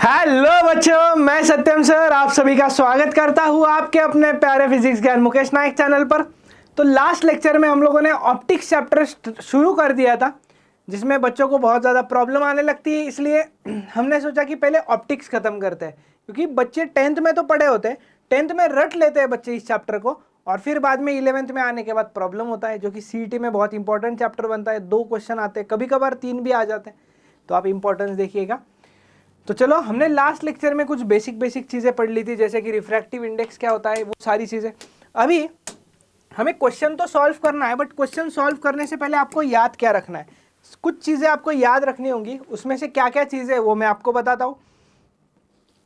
Hello बच्चों, मैं सत्यम sir आप सभी का स्वागत करता हूँ आपके अपने प्यारे फिजिक्स ज्ञान मुकेश नायक चैनल पर। तो लास्ट लेक्चर में हम लोगों ने ऑप्टिक्स चैप्टर शुरू कर दिया था, जिसमें बच्चों को बहुत ज़्यादा प्रॉब्लम आने लगती है। इसलिए हमने सोचा कि पहले ऑप्टिक्स खत्म करते हैं, क्योंकि बच्चे 10th में तो पढ़े होते हैं, 10th में रट लेते हैं बच्चे इस चैप्टर को, और फिर बाद में 11th में आने के बाद प्रॉब्लम होता है, जो कि CET में बहुत इंपॉर्टेंट चैप्टर बनता है। 2 क्वेश्चन आते हैं, कभी कभार 3 भी आ जाते हैं, तो आप इंपॉर्टेंस देखिएगा। तो चलो, हमने लास्ट लेक्चर में कुछ बेसिक चीजें पढ़ ली थी, जैसे कि रिफ्रैक्टिव इंडेक्स क्या होता है, वो सारी चीजें। अभी हमें क्वेश्चन तो सॉल्व करना है, बट क्वेश्चन सॉल्व करने से पहले आपको याद क्या रखना है, कुछ चीजें आपको याद रखनी होंगी। उसमें से क्या क्या चीजें वो मैं आपको बताता हूँ।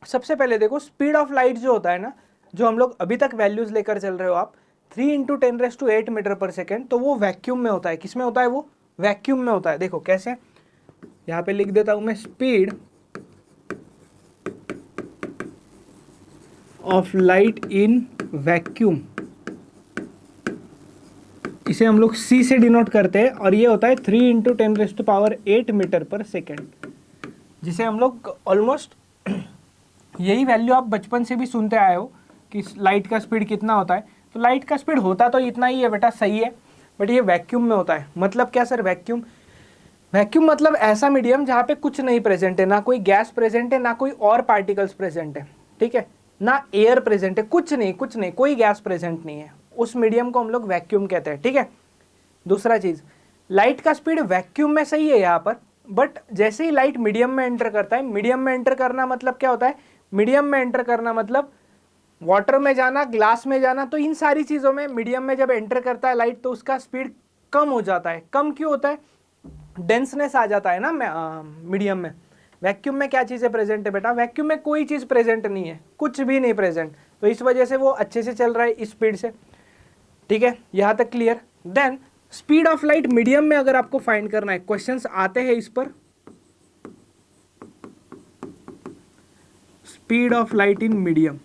सबसे पहले देखो, स्पीड ऑफ लाइट जो होता है ना, जो हम लोग अभी तक वैल्यूज लेकर चल रहे हो आप, 3 × 10⁸ मीटर पर सेकेंड, तो वो वैक्यूम में होता है। किस में होता है? वो वैक्यूम में होता है। देखो कैसे, यहाँ पे लिख देता हूं मैं, speed of light in vacuum, इसे हम लोग C से डिनोट करते हैं, और ये होता है 3 × 10⁸ मीटर पर सेकेंड, जिसे हम लोग ऑलमोस्ट यही वैल्यू आप बचपन से भी सुनते आए हो कि लाइट का स्पीड कितना होता है। तो लाइट का स्पीड होता तो इतना ही है बेटा, सही है, बट ये वैक्यूम में होता है। मतलब क्या सर वैक्यूम? वैक्यूम मतलब ऐसा मीडियम जहाँ पे कुछ नहीं प्रेजेंट है, ना कोई गैस प्रेजेंट है, ना कोई और पार्टिकल्स प्रेजेंट है, ठीक है, ना एयर प्रेजेंट है, कुछ नहीं, कोई गैस प्रेजेंट नहीं है। उस मीडियम को हम लोग वैक्यूम कहते हैं, ठीक है। दूसरा चीज, लाइट का स्पीड वैक्यूम में सही है यहाँ पर, बट जैसे ही लाइट मीडियम में एंटर करता है, मीडियम में एंटर करना मतलब क्या होता है? मीडियम में एंटर करना मतलब वाटर में जाना, ग्लास में जाना, तो इन सारी चीजों में मीडियम में जब एंटर करता है लाइट, तो उसका स्पीड कम हो जाता है। कम क्यों होता है? डेंसनेस आ जाता है ना मीडियम में। वैक्यूम में क्या चीजें प्रेजेंट है बेटा? वैक्यूम में कोई चीज प्रेजेंट नहीं है, कुछ भी नहीं प्रेजेंट, तो इस वजह से वो अच्छे से चल रहा है इस स्पीड से, ठीक है। यहां तक clear? Then speed of light medium में अगर आपको फाइंड करना है, क्वेश्चंस आते हैं इस पर। Speed of light in medium,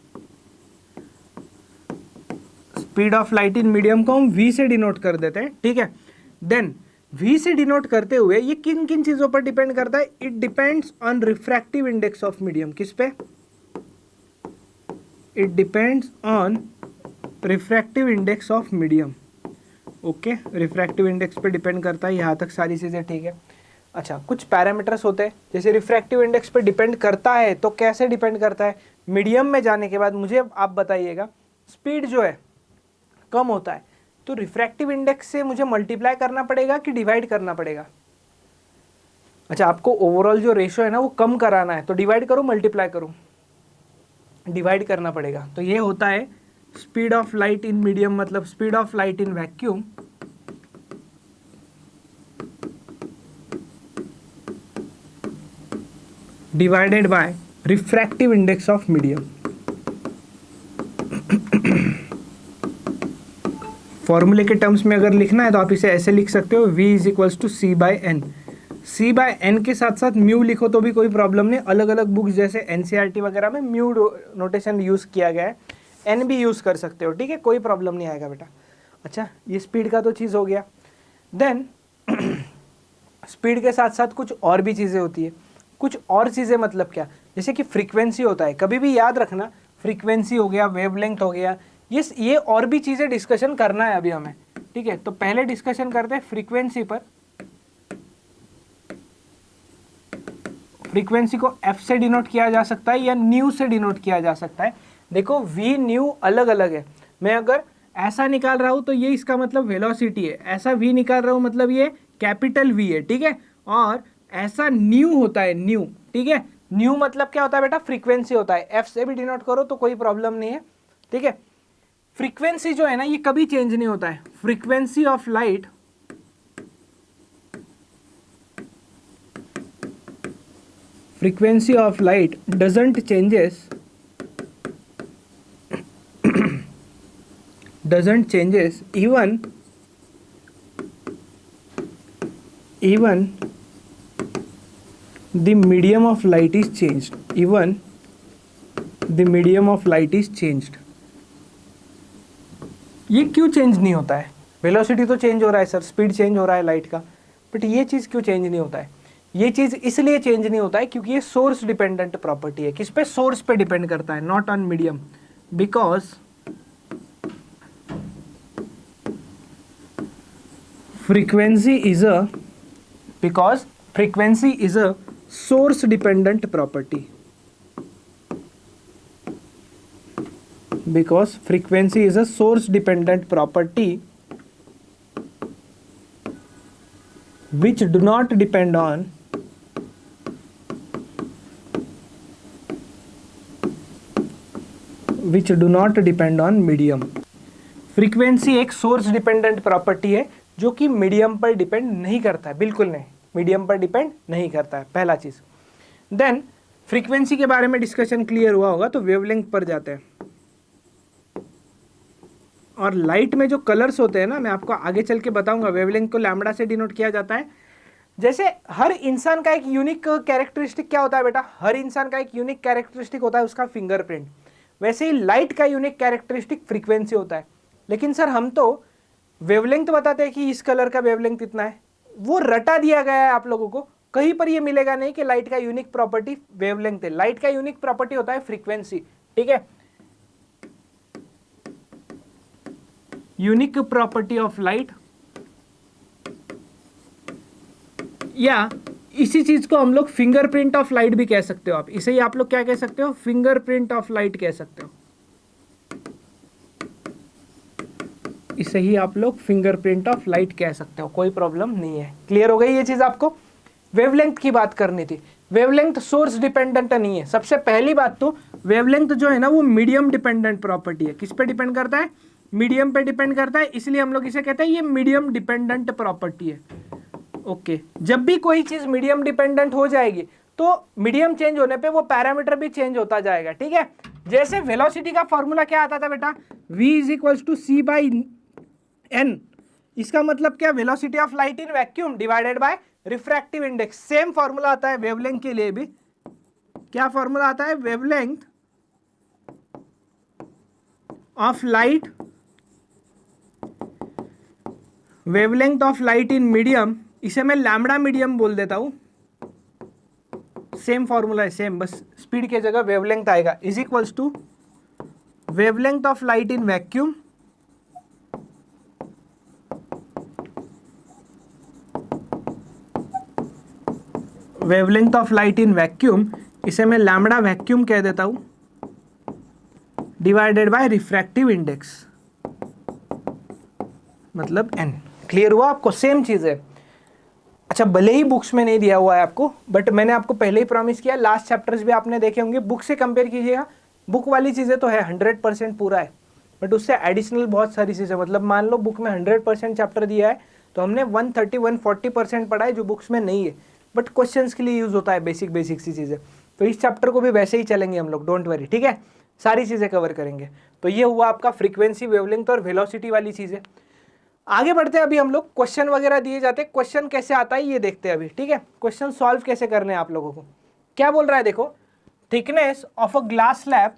speed of light in medium को हम V से डिनोट कर देते हैं, ठीक है। देन V से डिनोट करते हुए ये किन किन चीजों पर डिपेंड करता है? It depends on refractive index of medium. किस पे? It depends on refractive index of medium. Okay, refractive index पे डिपेंड करता है। यहाँ तक सारी चीजें ठीक है। अच्छा, कुछ पैरामीटर्स होते हैं, जैसे रिफ्रैक्टिव इंडेक्स पे डिपेंड करता है, तो कैसे डिपेंड करता है? मीडियम में जाने के बाद मुझे आप बताइएगा, स्पीड जो है कम होता है, तो रिफ्रैक्टिव इंडेक्स से मुझे मल्टीप्लाई करना पड़ेगा कि डिवाइड करना पड़ेगा? अच्छा, आपको ओवरऑल जो रेशो है ना वो कम कराना है, तो डिवाइड करूं मल्टीप्लाई करूं? डिवाइड करना पड़ेगा। तो ये होता है speed of light in medium, मतलब speed of light in vacuum divided by refractive index of medium. फॉर्मूले के टर्म्स में अगर लिखना है तो आप इसे ऐसे लिख सकते हो, V = C/N। C/N के साथ साथ म्यू लिखो तो भी कोई प्रॉब्लम नहीं। अलग अलग बुक्स जैसे NCERT वगैरह में म्यू नोटेशन यूज किया गया है, N भी यूज कर सकते हो, ठीक है, कोई प्रॉब्लम नहीं आएगा बेटा। अच्छा, ये स्पीड का तो चीज हो गया। देन स्पीड के साथ साथ कुछ और भी चीजें होती है। कुछ और चीजें मतलब क्या? जैसे कि फ्रीक्वेंसी होता है, कभी भी याद रखना, फ्रीक्वेंसी हो गया, वेवलेंथ हो गया, ये और भी चीजें डिस्कशन करना है अभी हमें, ठीक है। तो पहले डिस्कशन करते हैं फ्रीक्वेंसी पर। फ्रीक्वेंसी को F से डिनोट किया जा सकता है या न्यू से डिनोट किया जा सकता है। देखो, V न्यू अलग अलग है। मैं अगर ऐसा निकाल रहा हूं तो ये इसका मतलब वेलोसिटी है, ऐसा V निकाल रहा हूं मतलब ये कैपिटल V है, ठीक है। और ऐसा न्यू होता है, न्यू, ठीक है। न्यू मतलब क्या होता है बेटा? फ्रीक्वेंसी होता है। F से भी डिनोट करो तो कोई प्रॉब्लम नहीं है, ठीक है। फ्रीक्वेंसी जो है ना, ये कभी चेंज नहीं होता है। Frequency of light frequency of light doesn't changes even the medium of light is changed, even the medium of light is changed। ये क्यों चेंज नहीं होता है? वेलोसिटी तो चेंज हो रहा है सर, स्पीड चेंज हो रहा है लाइट का, बट ये चीज क्यों चेंज नहीं होता है? ये चीज इसलिए चेंज नहीं होता है क्योंकि ये सोर्स डिपेंडेंट प्रॉपर्टी है। किस पे? सोर्स पे डिपेंड करता है, not on medium, because frequency is a source dependent property, because frequency is a source dependent property which do not depend on medium। Frequency एक सोर्स डिपेंडेंट प्रॉपर्टी है जो कि मीडियम पर डिपेंड नहीं करता है, बिल्कुल नहीं, मीडियम पर डिपेंड नहीं करता है, पहला चीज। देन फ्रीक्वेंसी के बारे में डिस्कशन क्लियर हुआ होगा, तो वेवलेंथ पर जाते हैं। और लाइट में जो कलर्स होते हैं ना, मैं आपको आगे चल के बताऊंगा, वेवलेंथ को लैम्बडा से डिनोट किया जाता है। जैसे हर इंसान का एक यूनिक कैरेक्टरिस्टिक क्या होता है बेटा? हर इंसान का एक यूनिक कैरेक्टरिस्टिक होता है उसका फिंगरप्रिंट। वैसे ही लाइट का यूनिक कैरेक्टरिस्टिक फ्रीक्वेंसी होता है। लेकिन सर हम तो वेवलेंथ बताते हैं कि इस कलर का वेवलेंथ इतना है, वो रटा दिया गया है आप लोगों को। कहीं पर ये मिलेगा नहीं कि लाइट का यूनिक प्रॉपर्टी वेवलेंथ है। लाइट का यूनिक प्रॉपर्टी होता है फ्रीक्वेंसी, ठीक है। यूनिक प्रॉपर्टी ऑफ लाइट, या इसी चीज को हम लोग फिंगरप्रिंट ऑफ लाइट भी कह सकते हो। आप इसे ही आप लोग क्या कह सकते हो? फिंगरप्रिंट ऑफ लाइट कह सकते हो। इसे ही आप लोग फिंगरप्रिंट ऑफ लाइट कह सकते हो, कोई प्रॉब्लम नहीं है। क्लियर हो गई ये चीज आपको? वेवलेंथ की बात करनी थी। वेवलेंथ सोर्स डिपेंडेंट नहीं है। सबसे पहली बात तो वेवलेंथ जो है ना वो मीडियम डिपेंडेंट प्रॉपर्टी है। किस पे डिपेंड करता है? मीडियम पे डिपेंड करता है, इसलिए हम लोग इसे कहते हैं ये मीडियम डिपेंडेंट प्रॉपर्टी है। ओके, जब भी कोई चीज मीडियम डिपेंडेंट हो जाएगी तो मीडियम चेंज होने पे वो पैरामीटर भी चेंज होता जाएगा, ठीक है। जैसे वेलोसिटी का फॉर्मूला क्या आता था बेटा? v is equals to C by N. इसका मतलब क्या? Velocity of light in vacuum divided by refractive index. Same formula आता है वेवलेंथ के लिए भी। क्या फॉर्मूला आता है? Wavelength of light in medium, इसे मैं लैम्बडा मीडियम बोल देता हूं। सेम फॉर्मूला है, सेम, बस स्पीड की जगह वेवलेंथ आएगा। Is equals to wavelength of light in vacuum इसे मैं लैम्बडा वैक्यूम कह देता हूं, डिवाइडेड बाय रिफ्रैक्टिव इंडेक्स, मतलब n। क्लियर हुआ आपको? सेम चीज है। अच्छा, भले ही बुक्स में नहीं दिया हुआ है आपको, बट मैंने आपको पहले ही प्रॉमिस किया, लास्ट चैप्टर्स भी आपने देखे होंगे, बुक से कंपेयर कीजिएगा। बुक वाली चीजें तो है 100% पूरा है, बट उससे एडिशनल बहुत सारी चीजें, मतलब मान लो बुक में 100% चैप्टर दिया है तो हमने 130-140% पढ़ा है जो बुक्स में नहीं है, बट क्वेश्चंस के लिए यूज होता है, बेसिक सी चीजें। तो इस चैप्टर को भी वैसे ही चलेंगे हम लोग, डोंट वरी, ठीक है। सारी चीजें कवर करेंगे। तो ये हुआ आपका फ्रीक्वेंसी, वेवलेंथ और वेलोसिटी वाली चीजें। आगे बढ़ते हैं। अभी हम लोग क्वेश्चन वगैरह दिए जाते हैं, क्वेश्चन कैसे आता है ये देखते हैं अभी, ठीक है। क्वेश्चन सॉल्व कैसे करने हैं आप लोगों को। क्या बोल रहा है देखो, thickness of a glass slab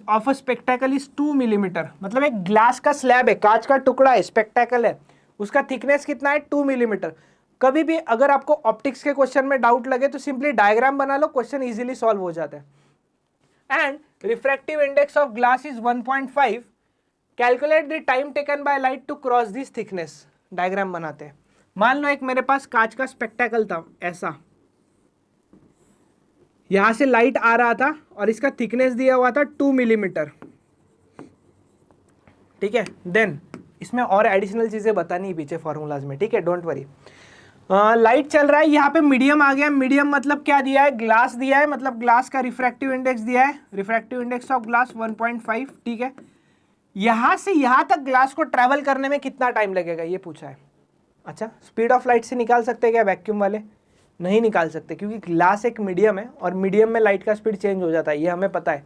of a spectacle is 2 millimetre. मतलब एक ग्लास का स्लैब है, कांच का टुकड़ा है, स्पेक्टेकल है, उसका थिकनेस कितना है? 2 मिलीमीटर। कभी भी अगर आपको ऑप्टिक्स के क्वेश्चन में डाउट लगे तो सिंपली डायग्राम बना लो, क्वेश्चन इजीली सॉल्व हो जाता है। And refractive index of glass is 1.5। Calculate the time taken by light to cross this thickness. Diagram बनाते हैं। मान लो एक मेरे पास कांच का स्पेक्टेकल था, ऐसा, यहां से लाइट आ रहा था और इसका थिकनेस दिया हुआ था 2 मिलीमीटर, ठीक है। देन इसमें और एडिशनल चीजें बतानी पीछे फॉर्मूलाज में, ठीक है, डोंट वरी। लाइट चल रहा है, यहाँ पे मीडियम आ गया। मीडियम मतलब क्या दिया है? ग्लास दिया है, मतलब ग्लास का रिफ्रैक्टिव इंडेक्स दिया है, रिफ्रैक्टिव इंडेक्स ऑफ ग्लास 1.5, ठीक है। यहां से यहां तक ग्लास को ट्रैवल करने में कितना टाइम लगेगा ये पूछा है। अच्छा, स्पीड ऑफ लाइट से निकाल सकते हैं क्या वैक्यूम वाले? नहीं निकाल सकते, क्योंकि ग्लास एक मीडियम है और मीडियम में लाइट का स्पीड चेंज हो जाता है, ये हमें पता है।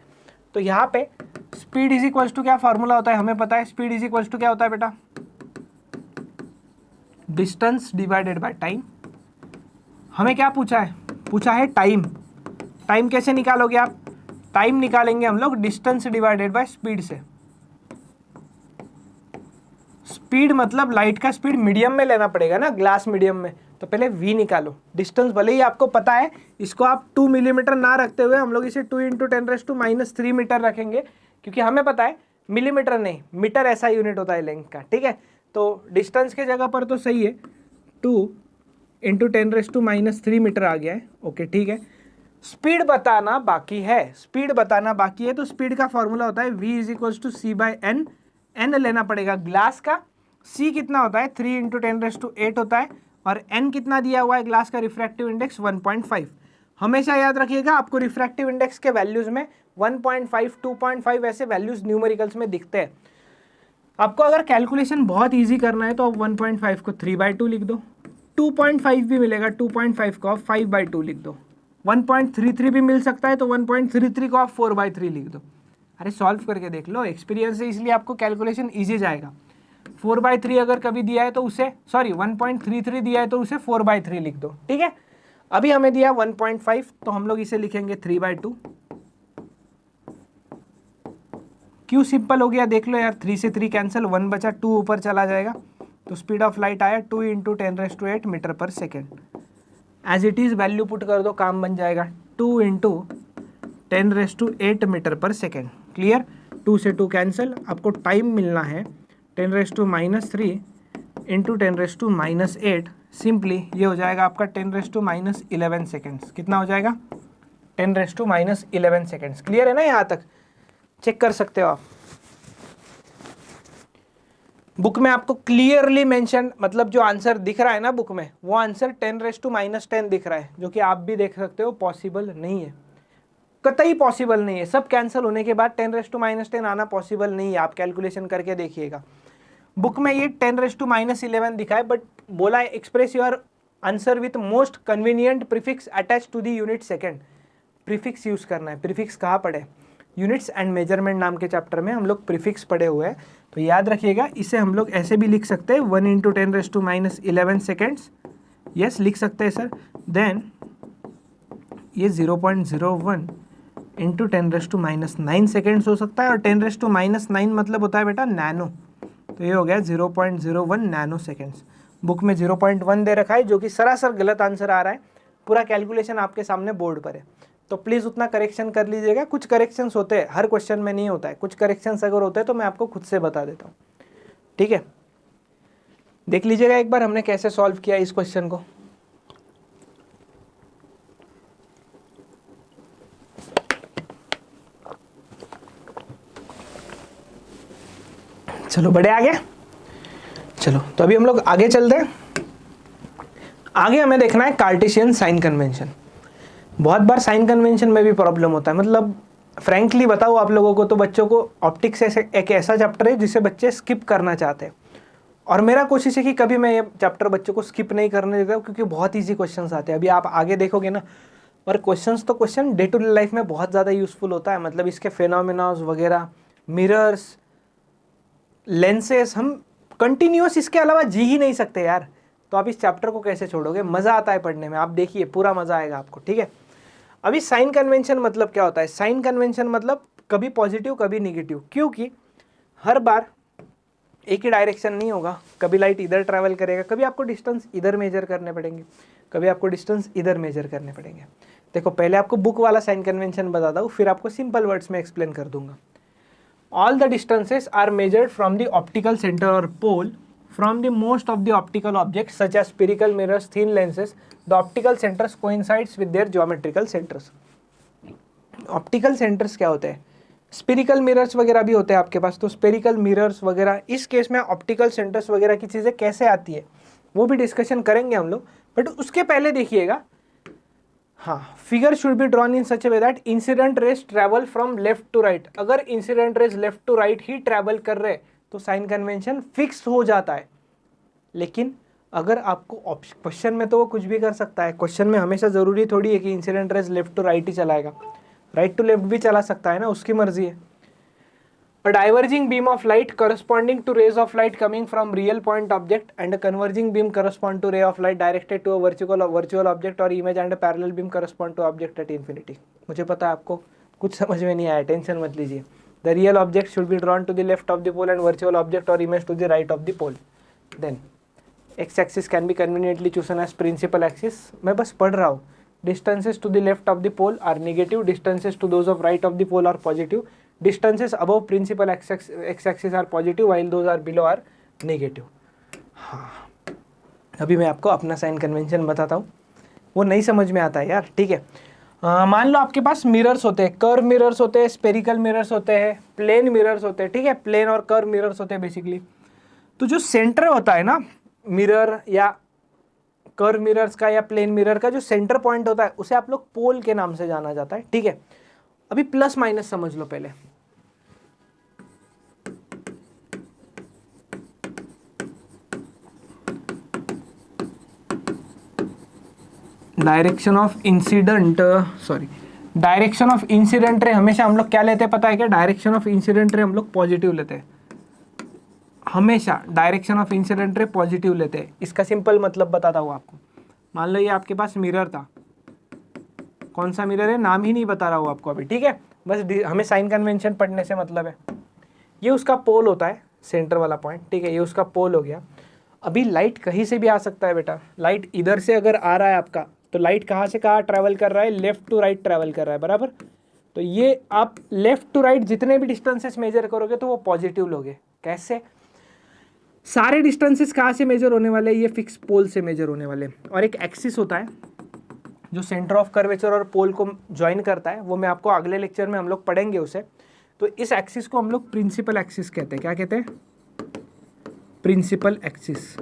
तो यहाँ पे स्पीड इज इक्वल्स टू क्या फॉर्मूला होता है हमें पता है। स्पीड इज इक्वल्स टू क्या होता है बेटा? Distance divided by time. हमें क्या पूछा है? पूछा है टाइम। टाइम कैसे निकालोगे आप? टाइम निकालेंगे हम लोग डिस्टेंस डिवाइडेड बाय स्पीड से। स्पीड मतलब लाइट का स्पीड मीडियम में लेना पड़ेगा ना, ग्लास मीडियम में, तो पहले v निकालो। डिस्टेंस भले ही आपको पता है, इसको आप 2 मिलीमीटर ना रखते हुए हम लोग इसे 2 × 10⁻³ मीटर रखेंगे, क्योंकि हमें पता है मिलीमीटर नहीं, मीटर ऐसा यूनिट होता है लेंथ का, ठीक है। तो डिस्टेंस के जगह पर तो सही है, 2 × 10⁻³ मीटर आ गया है, ओके ठीक है। स्पीड बताना बाकी है, स्पीड बताना बाकी है। तो स्पीड का फॉर्मूला होता है v = c/n, n लेना पड़ेगा ग्लास का, c कितना होता है 3 × 10⁸ होता है, और n कितना दिया हुआ है ग्लास का रिफ्रैक्टिव इंडेक्स 1.5। हमेशा याद रखिएगा आपको रिफ्रैक्टिव इंडेक्स के वैल्यूज में 1.5, 2.5 ऐसे वैल्यूज न्यूमेरिकल्स में दिखते हैं। आपको अगर कैलकुलेशन बहुत इजी करना है तो आप 1.5 को 3/2 लिख दो, 2.5 भी मिलेगा, 2.5 को आप 5/2 लिख दो, 1.33 भी मिल सकता है तो 1.33 को आप 4/3 लिख दो। अरे सॉल्व करके देख लो, एक्सपीरियंस है इसलिए आपको कैलकुलेशन इजी जाएगा। 4/3 अगर कभी दिया है तो उसे 1.33 दिया है तो उसे 4/3 लिख दो, ठीक है। अभी हमें दिया 1.5 तो हम लोग इसे लिखेंगे 3/2। क्यों सिंपल हो गया देख लो यार, 3 से 3 कैंसिल, 1 बचा, 2 ऊपर चला जाएगा, तो स्पीड ऑफ लाइट आया 2 × 10⁸ मीटर पर second. As it is value put कर दो, काम बन जाएगा 2 × 10⁸ मीटर पर सेकेंड। क्लियर, 2 से 2 कैंसिल, आपको टाइम मिलना है 10⁻³ × 10⁻⁸। सिंपली ये हो जाएगा आपका 10⁻11 सेकेंड्स। कितना हो जाएगा 10⁻11 सेकेंड्स। क्लियर है ना, यहाँ तक चेक कर सकते हो आप। बुक में आपको क्लियरली मेंशन, मतलब जो आंसर दिख रहा है ना बुक में, वो आंसर 10⁻10 दिख रहा है, जो कि आप भी देख सकते हो पॉसिबल नहीं है, कतई पॉसिबल नहीं है। सब कैंसिल होने के बाद 10⁻10 आना पॉसिबल नहीं है, आप कैलकुलेशन करके देखिएगा। बुक में ये 10⁻11 दिखा है, बट बोला है express your answer with most convenient prefix attach to the unit second. Prefix use करना है। प्रीफिक्स कहाँ पढ़े, यूनिट्स एंड मेजरमेंट नाम के चैप्टर में हम लोग प्रीफिक्स पढ़े हुए हैं, तो याद रखिएगा। इसे हम लोग ऐसे भी लिख सकते हैं 1 × 10⁻11 सेकेंड्स, यस लिख सकते हैं सर। देन ये 0.01 × 10⁻9 सेकेंड्स हो सकता है, और 10⁻9 मतलब होता है बेटा नैनो, तो ये हो गया 0.01 नैनो सेकेंड्स। बुक में 0.1 दे रखा है, जो कि सरासर गलत आंसर आ रहा है। पूरा कैलकुलेशन आपके सामने बोर्ड पर है, तो प्लीज़ उतना करेक्शन कर लीजिएगा। कुछ करेक्शंस होते हैं, हर क्वेश्चन में नहीं होता है, कुछ करेक्शंस अगर होते हैं तो मैं आपको खुद से बता देता हूँ, ठीक है। देख लीजिएगा एक बार हमने कैसे सॉल्व किया इस क्वेश्चन को। चलो बड़े आगे, चलो तो अभी हम लोग आगे चलते हैं। आगे हमें देखना है कार्टेशियन साइन कन्वेंशन। बहुत बार साइन कन्वेंशन में भी प्रॉब्लम होता है, मतलब फ्रैंकली बताओ आप लोगों को, तो बच्चों को ऑप्टिक्स एक ऐसा चैप्टर है जिसे बच्चे स्किप करना चाहते हैं, और मेरा कोशिश है कि कभी मैं ये चैप्टर बच्चों को स्किप नहीं करने देता हूँ, क्योंकि बहुत ईजी क्वेश्चंस आते हैं। अभी आप आगे देखोगे ना, और क्वेश्चंस तो question day to day life में बहुत ज़्यादा यूजफुल होता है, मतलब इसके फिनोमेनास वगैरह, मिरर्स, लेंसेस, हम कंटिन्यूस इसके अलावा जी ही नहीं सकते यार। तो आप इस चैप्टर को कैसे छोड़ोगे, मज़ा आता है पढ़ने में, आप देखिए पूरा मज़ा आएगा आपको, ठीक है। अभी साइन कन्वेंशन मतलब क्या होता है, साइन कन्वेंशन मतलब कभी पॉजिटिव कभी निगेटिव, क्योंकि हर बार एक ही डायरेक्शन नहीं होगा, कभी लाइट इधर ट्रैवल करेगा, कभी आपको डिस्टेंस इधर मेजर करने पड़ेंगे, कभी आपको डिस्टेंस इधर मेजर करने पड़ेंगे। देखो पहले आपको बुक वाला साइन कन्वेंशन बताता हूँ, फिर आपको सिंपल वर्ड्स में एक्सप्लेन कर दूंगा। All the distances are measured from the optical center or pole from the most of the optical objects such as spherical mirrors, thin lenses. The optical centers coincides with their geometrical centers. Optical centers क्या होते हैं, spherical mirrors वगैरह भी होते हैं आपके पास, तो spherical mirrors वगैरह, इस केस में ऑप्टिकल सेंटर्स वगैरह की चीज़ें कैसे आती है वो भी डिस्कशन करेंगे हम लोग, बट उसके पहले देखिएगा, हाँ, figure should be drawn in such a way that incident rays travel from left to right. अगर incident rays left to right ही ट्रैवल कर रहे तो साइन कन्वेंशन फिक्स हो जाता है। लेकिन अगर आपको क्वेश्चन में तो वो कुछ भी कर सकता है, क्वेश्चन में हमेशा ज़रूरी थोड़ी है कि incident rays left to right ही चलाएगा, राइट टू लेफ्ट भी चला सकता है ना, उसकी मर्जी है। A diverging beam of light corresponding to rays of light coming from real point object and a converging beam correspond to ray of light directed to a virtual object or image and a parallel beam correspond to object at infinity. मुझे पता है आपको कुछ समझ में नहीं आया, tension मत लीजिए। The real object should be drawn to the left of the pole and virtual object or image to the right of the pole. Then X axis can be conveniently chosen as principal axis. मैं बस पढ़ रहा हूँ। Distances to the left of the pole are negative, distances to those of right of the pole are positive, distances above principal X axis are positive while those are below are negative. हाँ, अभी मैं आपको अपना sign convention बताता हूँ, वो नहीं समझ में आता है यार, ठीक है। मान लो आपके पास मिरर्स होते हैं, कर्व मिरर्स होते हैं, स्पेरिकल मिरर्स होते हैं, प्लेन मिरर्स होते हैं, ठीक है, प्लेन और कर्व मिरर्स होते हैं बेसिकली। तो जो सेंटर होता है ना मिरर या कर्व मिरर्स का या प्लेन मिरर का, जो सेंटर पॉइंट होता है उसे आप लोग पोल के नाम से जाना जाता है, ठीक है। अभी प्लस माइनस समझ लो पहले। Direction of incident, sorry, direction of incident रे हमेशा हम लोग क्या लेते हैं पता है क्या? डायरेक्शन ऑफ इंसिडेंट रे हम लोग पॉजिटिव लेते हैं, हमेशा डायरेक्शन ऑफ इंसिडेंट रे पॉजिटिव लेते हैं। इसका सिंपल मतलब बताता हूँ आपको। मान लो ये आपके पास मिरर था, कौन सा मिरर है नाम ही नहीं बता रहा हूँ आपको अभी, ठीक है, बस हमें साइन कन्वेंशन पढ़ने से मतलब है। ये उसका पोल होता है, सेंटर वाला पॉइंट, ठीक है, ये उसका पोल हो गया। अभी लाइट कहीं से भी आ सकता है बेटा, लाइट इधर से अगर आ रहा है आपका, तो लाइट कहाँ से कहाँ ट्रैवल कर रहा है? लेफ्ट टू राइट ट्रैवल कर रहा है, बराबर। तो ये आप लेफ्ट टू राइट जितने भी डिस्टेंसेस मेजर करोगे तो वो पॉजिटिव लोगे। कैसे? सारे डिस्टेंसेस कहाँ से मेजर होने वाले? ये फिक्स पोल से मेजर होने वाले। और एक एक्सिस होता है जो सेंटर ऑफ कर्वेचर और पोल को ज्वाइन करता है, वो मैं आपको अगले लेक्चर में हम लोग पढ़ेंगे उसे। तो इस एक्सिस को हम लोग प्रिंसिपल एक्सिस कहते हैं। क्या कहते हैं? Principal axis.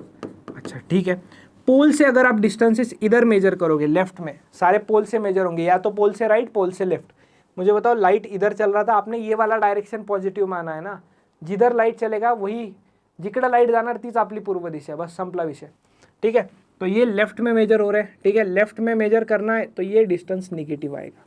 अच्छा ठीक है। पोल से अगर आप डिस्टेंसेस इधर मेजर करोगे, लेफ्ट में सारे पोल से मेजर होंगे, या तो पोल से राइट, पोल से लेफ्ट। मुझे बताओ, लाइट इधर चल रहा था, आपने ये वाला डायरेक्शन पॉजिटिव माना है ना, जिधर लाइट चलेगा वही, जिकडे लाइट जाणार तीच आपली पूर्व दिशा, बस संपला विषय, ठीक है। तो ये लेफ्ट में मेजर हो रहे हैं, ठीक है, लेफ्ट में मेजर करना है तो ये डिस्टेंस निगेटिव आएगा।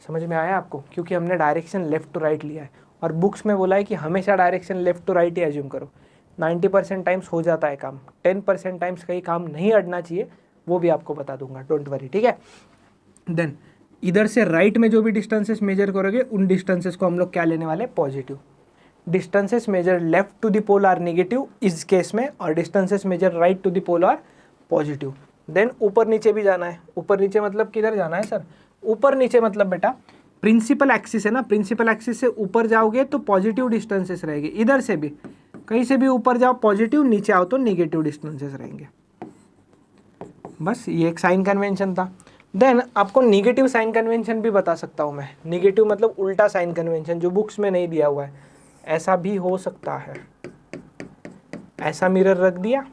समझ में आया आपको? क्योंकि हमने डायरेक्शन लेफ्ट टू राइट लिया है, और बुक्स में बोला है कि हमेशा डायरेक्शन लेफ्ट टू राइट ही एज्यूम करो। 90% टाइम्स हो जाता है काम, 10% टाइम्स कहीं काम नहीं अड़ना चाहिए, वो भी आपको बता दूंगा, डोंट वरी, ठीक है। देन इधर से राइट में जो भी डिस्टेंसेस मेजर करोगे उन डिस्टेंसेस को हम लोग क्या लेने वाले? Positive. Distances measure left to the pole are negative इस केस में, और distances measure right to the pole are positive. Then ऊपर नीचे भी जाना है। ऊपर नीचे मतलब किधर जाना है सर? ऊपर नीचे मतलब बेटा प्रिंसिपल एक्सिस है ना, प्रिंसिपल एक्सिस से ऊपर जाओगे तो पॉजिटिव डिस्टेंसेस रहेंगे, इधर से भी कहीं से भी ऊपर जाओ पॉजिटिव, नीचे आओ तो नेगेटिव डिस्टेंसेस रहेंगे। बस ये एक साइन कन्वेंशन था। देन आपको नेगेटिव साइन कन्वेंशन भी बता सकता हूँ मैं। नेगेटिव मतलब उल्टा साइन कन्वेंशन, जो बुक्स में नहीं दिया हुआ है। ऐसा भी हो सकता है, ऐसा मिरर रख दिया,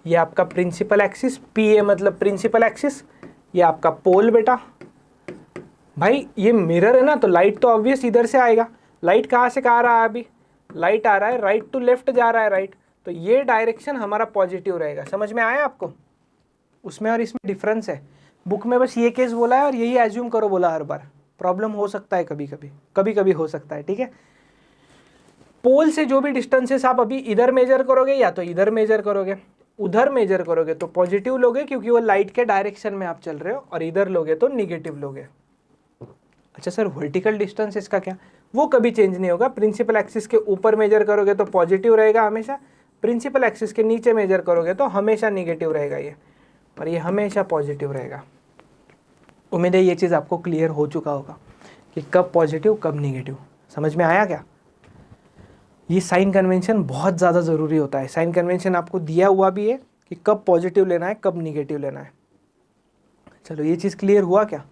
ये आपका प्रिंसिपल एक्सिस, पी ए मतलब प्रिंसिपल एक्सिस, ये आपका पोल बेटा। भाई ये मिरर है ना, तो लाइट तो ऑब्वियस इधर से आएगा। लाइट कहाँ से कहाँ आ रहा है? अभी लाइट आ रहा है राइट टू लेफ्ट जा रहा है, राइट, तो ये डायरेक्शन हमारा पॉजिटिव रहेगा। समझ में आया आपको? उसमें और इसमें डिफरेंस है। बुक में बस ये केस बोला है और यही एज्यूम करो बोला हर बार। प्रॉब्लम हो सकता है कभी कभी, कभी कभी हो सकता है, ठीक है। पोल से जो भी डिस्टेंसेस आप अभी इधर मेजर करोगे या तो इधर मेजर करोगे, उधर मेजर करोगे तो पॉजिटिव लोगे क्योंकि वो लाइट के डायरेक्शन में आप चल रहे हो, और इधर लोगे तो निगेटिव लोगे। अच्छा सर, वर्टिकल डिस्टेंस इसका क्या? वो कभी चेंज नहीं होगा। प्रिंसिपल एक्सिस के ऊपर मेजर करोगे तो पॉजिटिव रहेगा हमेशा, प्रिंसिपल एक्सिस के नीचे मेजर करोगे तो हमेशा निगेटिव रहेगा ये, और ये हमेशा पॉजिटिव रहेगा। उम्मीद है ये चीज़ आपको क्लियर हो चुका होगा कि कब पॉजिटिव कब निगेटिव। समझ में आया क्या? ये साइन कन्वेंशन बहुत ज़्यादा ज़रूरी होता है। साइन कन्वेंशन आपको दिया हुआ भी है कि कब पॉजिटिव लेना है कब निगेटिव लेना है। चलो ये चीज़ क्लियर हुआ क्या?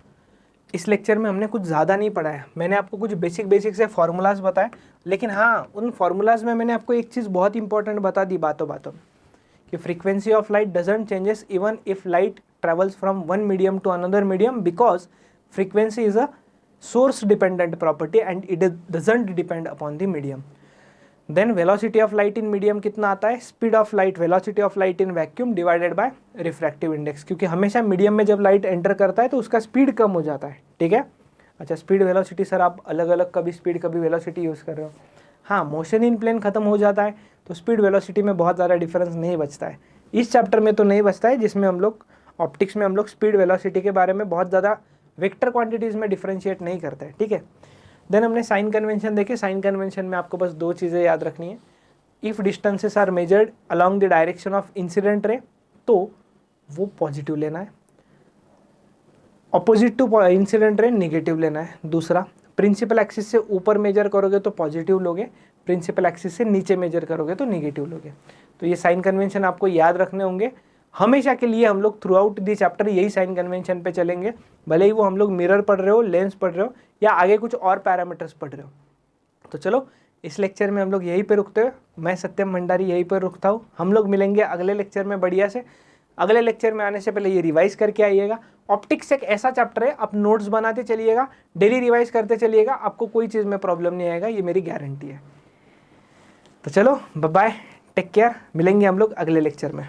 इस लेक्चर में हमने कुछ ज़्यादा नहीं पढ़ा है, मैंने आपको कुछ बेसिक से फार्मूलाज बताए, लेकिन हाँ उन फार्मूलाज में मैंने आपको एक चीज़ बहुत इंपॉर्टेंट बता दी बातों बातों में, कि frequency of light doesn't changes even if light travels from one medium to another medium, because frequency is a source dependent property and it doesn't depend upon the medium. Then velocity of light in medium कितना आता है? Speed of light, velocity of light in vacuum divided by refractive index, क्योंकि हमेशा medium में जब light enter करता है तो उसका स्पीड कम हो जाता है, ठीक है। अच्छा, स्पीड वेलोसिटी सर आप अलग अलग कभी स्पीड कभी वेलोसिटी यूज़ कर रहे हो। हाँ, मोशन इन प्लेन खत्म हो जाता है तो स्पीड वेलोसिटी में बहुत ज़्यादा डिफरेंस नहीं बचता है। इस चैप्टर में तो नहीं बचता है, जिसमें हम लोग ऑप्टिक्स में हम लोग स्पीड वेलोसिटी के बारे में बहुत ज़्यादा वेक्टर क्वांटिटीज़ में डिफ्रेंशिएट नहीं करते हैं, ठीक है। देन हमने साइन कन्वेंशन देखे। साइन कन्वेंशन में आपको बस दो चीज़ें याद रखनी है। If distances are measured along the direction of incident ray तो वो पॉजिटिव लेना है, opposite to incident ray negative लेना है। दूसरा, प्रिंसिपल एक्सिस से ऊपर मेजर करोगे तो पॉजिटिव लोगे, प्रिंसिपल एक्सिस से नीचे मेजर करोगे तो निगेटिव लोगे। तो ये साइन कन्वेंशन आपको याद रखने होंगे हमेशा के लिए। हम लोग थ्रू आउट दी चैप्टर यही साइन कन्वेंशन पे चलेंगे, भले ही वो हम लोग मिरर पढ़ रहे हो, लेंस पढ़ रहे हो या आगे कुछ और पैरामीटर्स पढ़ रहे हो। तो चलो इस लेक्चर में हम लोग यहीं पे रुकते हैं। मैं सत्यम भंडारी यहीं पर रुकता हूँ। हम लोग मिलेंगे अगले लेक्चर में बढ़िया से। अगले लेक्चर में आने से पहले ये रिवाइज करके आइएगा। ऑप्टिक्स एक ऐसा चैप्टर है, आप नोट्स बनाते चलिएगा, डेली रिवाइज करते चलिएगा, आपको कोई चीज़ में प्रॉब्लम नहीं आएगा, ये मेरी गारंटी है। तो चलो बाय बाय, टेक केयर, मिलेंगे हम लोग अगले लेक्चर में।